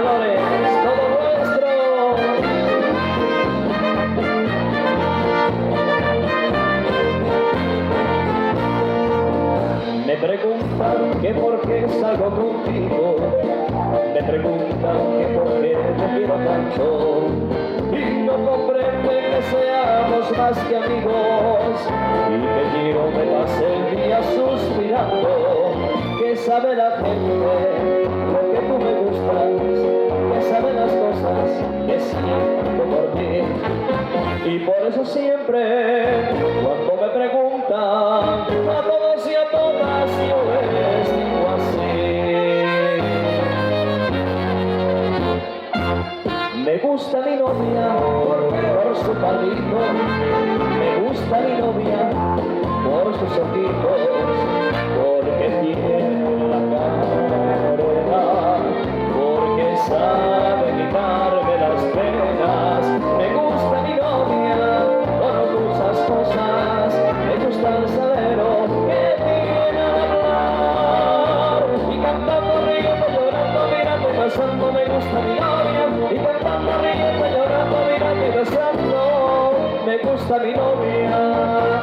Dolores, todo nuestro. Me preguntan que por qué salgo contigo, me preguntan que por qué te quiero tanto, y no comprenden que seamos más que amigos, y que yo me pase el día suspirando. Que sabe la gente lo que tú me gustas, que sabe las cosas que siento por ti, y por eso siempre cuando me preguntan a todos y a todas yo les digo así. Me gusta mi novia por su palito, me gusta mi novia por sus ojitos, porque tiene la cara, porque sabe quitarme las penas. Me gusta mi novia por muchas cosas, me gusta el salero que tiene al hablar, y cantando, riendo, llorando, mirando y besando. Me gusta mi novia, y cantando, riendo, llorando, mirando y besando. Me gusta mi novia.